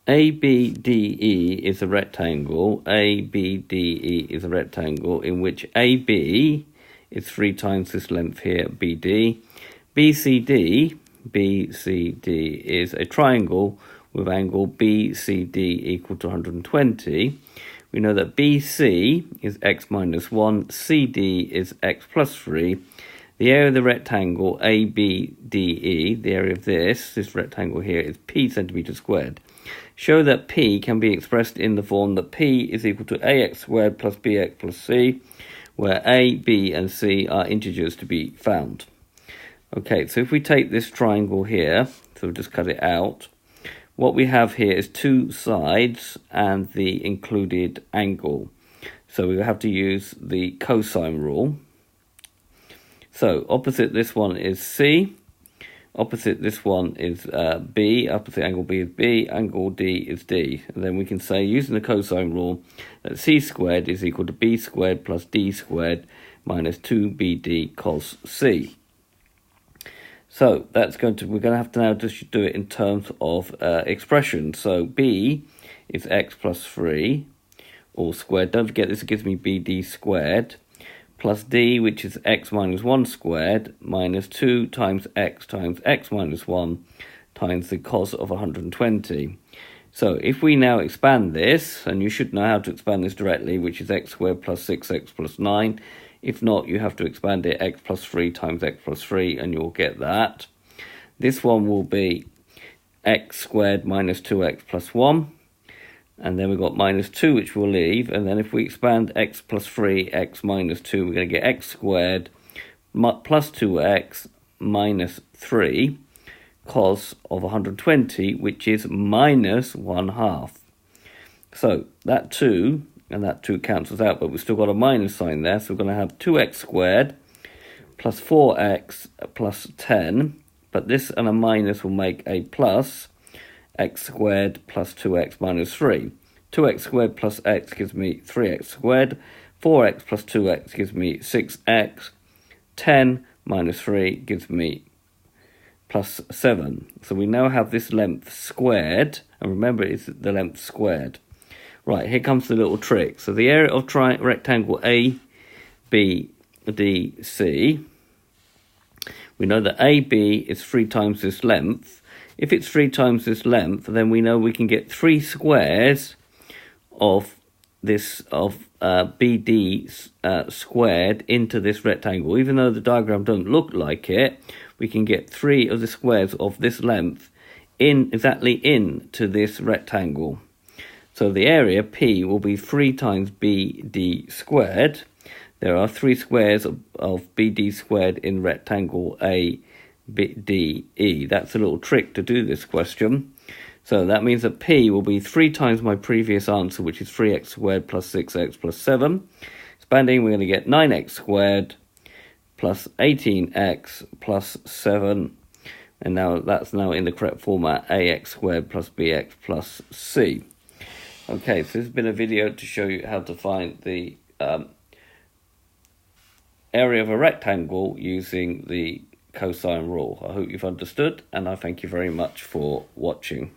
ABDE is a rectangle. ABDE is a rectangle in which AB is 3 times this length here, BD. BCD is a triangle with angle BCD equal to 120. We know that BC is x minus 1, CD is x plus 3. The area of the rectangle ABDE, the area of this rectangle here, is p centimeters squared. Show that p can be expressed in the form that p is equal to ax squared plus bx plus c, where a, b, and c are integers to be found. Okay, so if we take this triangle here, so we'll just cut it out, what we have here is 2 sides and the included angle. So we have to use the cosine rule. So opposite this one is C, opposite this one is B, opposite angle B is B, angle D is D. And then we can say, using the cosine rule, that C squared is equal to B squared plus D squared minus 2BD cos C. So that's we're going to have to now just do it in terms of expression. So B is x plus 3 all squared. Don't forget this gives me BD squared plus D, which is x minus 1 squared, minus 2 times x minus 1 times the cos of 120. So if we now expand this, and you should know how to expand this directly, which is x squared plus 6x plus 9. If not, you have to expand it x plus 3 times x plus 3, and you'll get that. This one will be x squared minus 2x plus 1. And then we've got minus 2, which we'll leave. And then if we expand x plus 3, x minus 2, we're going to get x squared plus 2x minus 3 cos of 120, which is minus 1/2. So that 2 and that 2 cancels out, but we've still got a minus sign there. So we're going to have 2x squared plus 4x plus 10. But this and a minus will make a plus. X squared plus 2x minus 3. 2x squared plus x gives me 3x squared. 4x plus 2x gives me 6x. 10 minus 3 gives me plus 7. So we now have this length squared. And remember, it's the length squared. Right, here comes the little trick. So the area of rectangle ABDC, we know that AB is 3 times this length. If it's 3 times this length, then we know we can get 3 squares of this BD squared into this rectangle. Even though the diagram doesn't look like it, we can get 3 of the squares of this length exactly into this rectangle. So the area P will be 3 times BD squared. There are 3 squares of BD squared in rectangle ABDE. That's a little trick to do this question. So that means that P will be 3 times my previous answer, which is 3x squared plus 6x plus 7. Expanding, we're going to get 9x squared plus 18x plus 7. And now that's now in the correct format, ax squared plus bx plus c. Okay, so this has been a video to show you how to find the area of a rectangle using the cosine rule. I hope you've understood, and I thank you very much for watching.